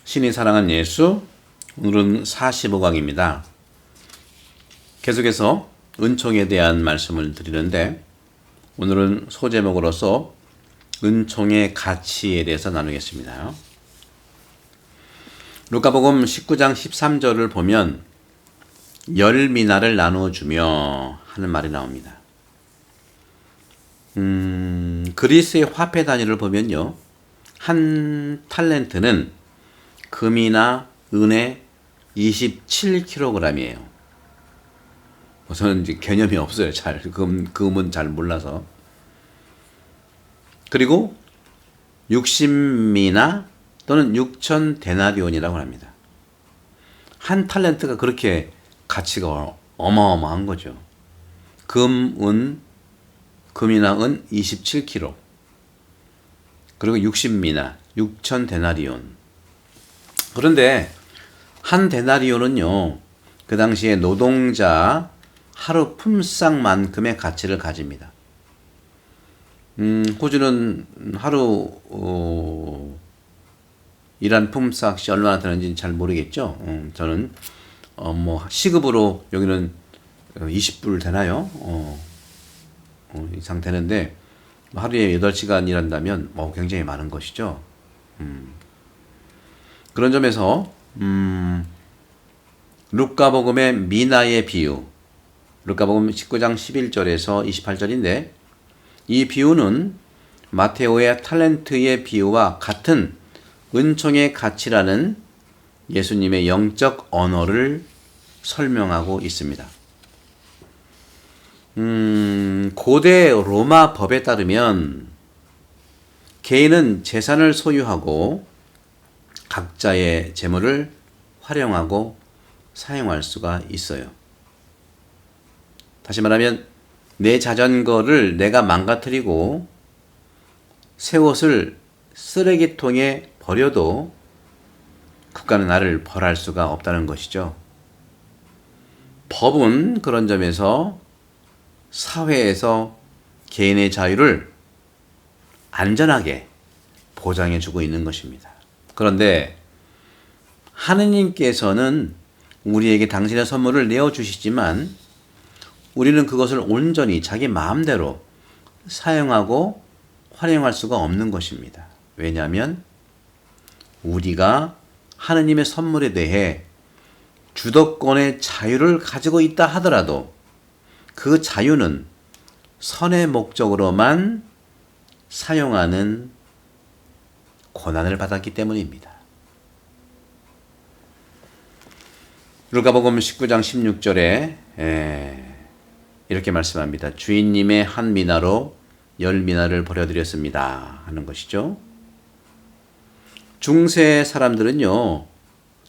신이 사랑한 예수, 오늘은 45강입니다. 계속해서 은총에 대한 말씀을 드리는데 오늘은 소제목으로서 은총의 가치에 대해서 나누겠습니다. 루카복음 19장 13절을 보면 열 미나를 나누어 주며 하는 말이 나옵니다. 그리스의 화폐 단위를 보면요, 한 탈렌트는 금이나 은의 27kg이에요. 저는 이제 개념이 없어요. 금은 잘 몰라서. 그리고 60미나 또는 6천 데나리온이라고 합니다. 한 탈렌트가 그렇게 가치가 어마어마한 거죠. 금이나 은 27kg. 그리고 60미나 6천 데나리온. 그런데 한 데나리온은요, 그 당시에 노동자 하루 품삯만큼의 가치를 가집니다. 호주는 하루 일한 품삯이 얼마나 되는지 잘 모르겠죠. 저는 뭐 시급으로 여기는 20불 되나요? 이상 되는데 하루에 8시간 일한다면 굉장히 많은 것이죠. 그런 점에서 루카복음의 미나의 비유, 루카복음 19장 11절에서 28절인데 이 비유는 마테오의 탈렌트의 비유와 같은 은총의 가치라는 예수님의 영적 언어를 설명하고 있습니다. 고대 로마 법에 따르면 개인은 재산을 소유하고 각자의 재물을 활용하고 사용할 수가 있어요. 다시 말하면 내 자전거를 내가 망가뜨리고 새 옷을 쓰레기통에 버려도 국가는 나를 벌할 수가 없다는 것이죠. 법은 그런 점에서 사회에서 개인의 자유를 안전하게 보장해주고 있는 것입니다. 그런데 하느님께서는 우리에게 당신의 선물을 내어주시지만 우리는 그것을 온전히 자기 마음대로 사용하고 활용할 수가 없는 것입니다. 왜냐하면 우리가 하느님의 선물에 대해 주도권의 자유를 가지고 있다 하더라도 그 자유는 선의 목적으로만 사용하는 고난을 받았기 때문입니다. 루카복음 19장 16절에 이렇게 말씀합니다. 주인님의 한 미나로 10미나를 버려드렸습니다 하는 것이죠. 중세 사람들은요,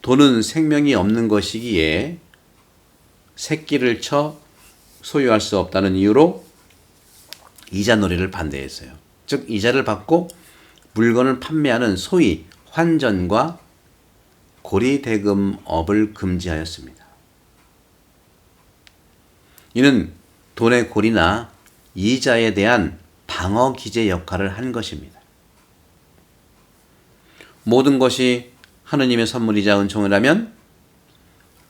돈은 생명이 없는 것이기에 새끼를 쳐 소유할 수 없다는 이유로 이자놀이를 반대했어요. 즉 이자를 받고 물건을 판매하는 소위 환전과 고리대금업을 금지하였습니다. 이는 돈의 고리나 이자에 대한 방어 기제 역할을 한 것입니다. 모든 것이 하느님의 선물이자 은총이라면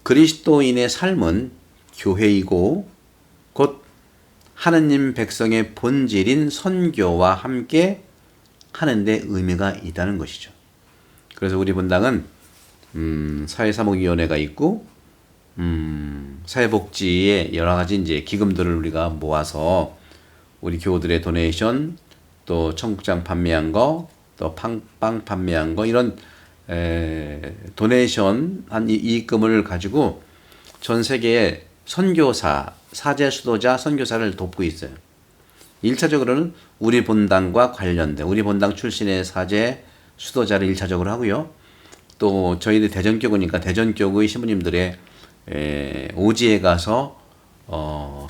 그리스도인의 삶은 교회이고 곧 하느님 백성의 본질인 선교와 함께 하는 데 의미가 있다는 것이죠. 그래서 우리 본당은 사회사목위원회가 있고 사회복지에 여러 가지 이제 기금들을 우리가 모아서 우리 교우들의 도네이션, 또 청국장 판매한 거, 또 빵 판매한 거, 이런 도네이션 한 이익금을 가지고 전 세계의 선교사, 사제 수도자 선교사를 돕고 있어요. 1차적으로는 우리 본당과 관련된 우리 본당 출신의 사제 수도자를 1차적으로 하고요. 또 저희들 대전교구니까 대전교구의 신부님들의 오지에 가서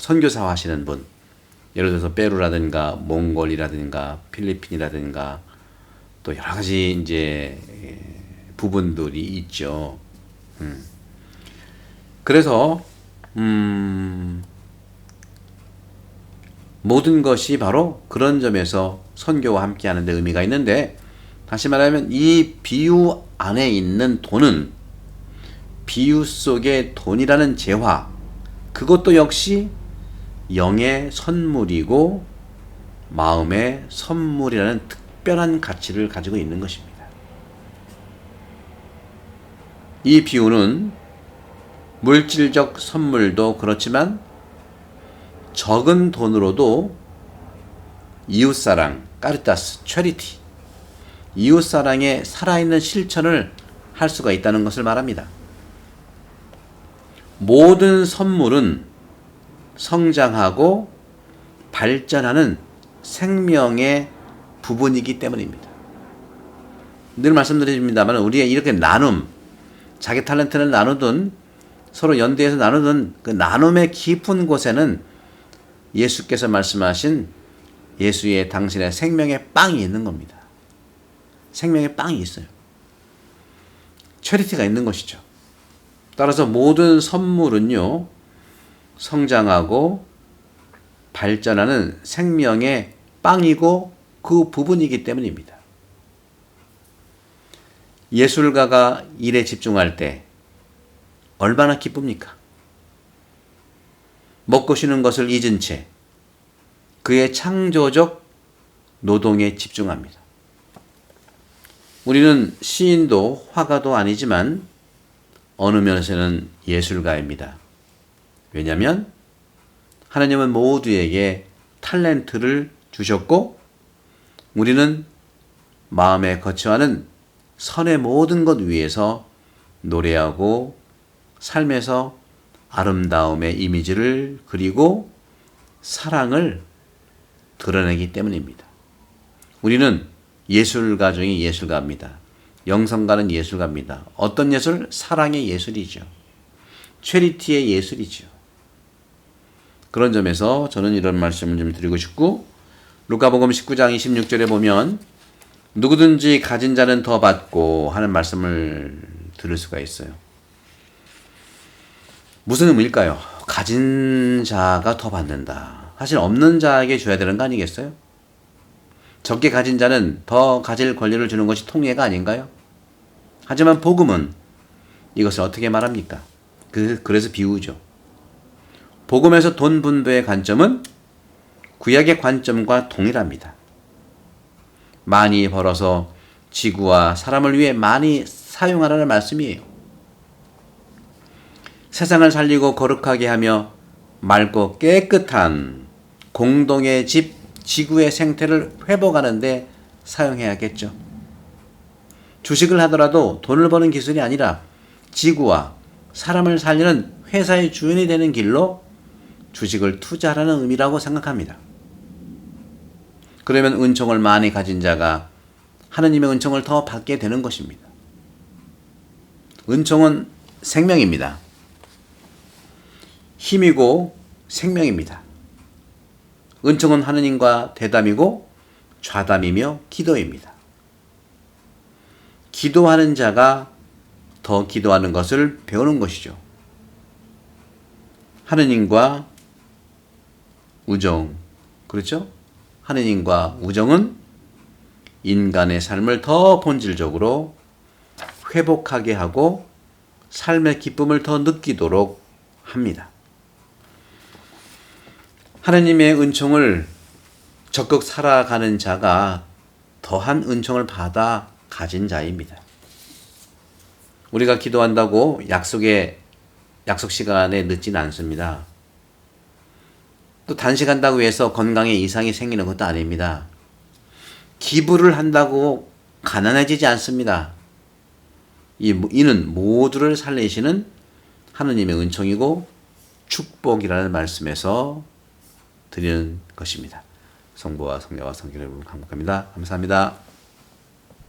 선교사 하시는 분, 예를 들어서 페루라든가 몽골이라든가 필리핀이라든가 또 여러 가지 이제 부분들이 있죠. 그래서 모든 것이 바로 그런 점에서 선교와 함께 하는 데 의미가 있는데, 다시 말하면 이 비유 안에 있는 돈은 비유 속의 돈이라는 재화, 그것도 역시 영의 선물이고 마음의 선물이라는 특별한 가치를 가지고 있는 것입니다. 이 비유는 물질적 선물도 그렇지만 적은 돈으로도 이웃사랑, 까르타스, 체리티, 이웃사랑의 살아있는 실천을 할 수가 있다는 것을 말합니다. 모든 선물은 성장하고 발전하는 생명의 부분이기 때문입니다. 늘 말씀드립니다만 우리의 이렇게 나눔, 자기 탤런트를 나누든 서로 연대해서 나누든 그 나눔의 깊은 곳에는 예수께서 말씀하신 예수의 당신의 생명의 빵이 있는 겁니다. 생명의 빵이 있어요. 체리티가 있는 것이죠. 따라서 모든 선물은요, 성장하고 발전하는 생명의 빵이고 그 부분이기 때문입니다. 예술가가 일에 집중할 때 얼마나 기쁩니까? 먹고 쉬는 것을 잊은 채 그의 창조적 노동에 집중합니다. 우리는 시인도 화가도 아니지만 어느 면에서는 예술가입니다. 왜냐하면 하나님은 모두에게 탤런트를 주셨고 우리는 마음에 거처하는 선의 모든 것 위에서 노래하고 삶에서 아름다움의 이미지를 그리고 사랑을 드러내기 때문입니다. 우리는 예술가 중에 예술가입니다. 영성가는 예술가입니다. 어떤 예술? 사랑의 예술이죠. 체리티의 예술이죠. 그런 점에서 저는 이런 말씀을 좀 드리고 싶고, 루카복음 19장 26절에 보면 누구든지 가진 자는 더 받고 하는 말씀을 들을 수가 있어요. 무슨 의미일까요? 가진 자가 더 받는다. 사실 없는 자에게 줘야 되는 거 아니겠어요? 적게 가진 자는 더 가질 권리를 주는 것이 통례가 아닌가요? 하지만 복음은 이것을 어떻게 말합니까? 그래서 비유죠. 복음에서 돈 분배의 관점은 구약의 관점과 동일합니다. 많이 벌어서 지구와 사람을 위해 많이 사용하라는 말씀이에요. 세상을 살리고 거룩하게 하며 맑고 깨끗한 공동의 집, 지구의 생태를 회복하는 데 사용해야겠죠. 주식을 하더라도 돈을 버는 기술이 아니라 지구와 사람을 살리는 회사의 주인이 되는 길로 주식을 투자하라는 의미라고 생각합니다. 그러면 은총을 많이 가진 자가 하느님의 은총을 더 받게 되는 것입니다. 은총은 생명입니다. 힘이고 생명입니다. 은총은 하느님과 대담이고 좌담이며 기도입니다. 기도하는 자가 더 기도하는 것을 배우는 것이죠. 하느님과 우정, 그렇죠? 하느님과 우정은 인간의 삶을 더 본질적으로 회복하게 하고 삶의 기쁨을 더 느끼도록 합니다. 하느님의 은총을 적극 살아가는 자가 더한 은총을 받아 가진 자입니다. 우리가 기도한다고 약속 시간에 늦지는 않습니다. 또 단식한다고 해서 건강에 이상이 생기는 것도 아닙니다. 기부를 한다고 가난해지지 않습니다. 이는 모두를 살리시는 하느님의 은총이고 축복이라는 말씀에서 드리는 것입니다. 성부와 성자와 성령 여러분 감사합니다. 감사합니다.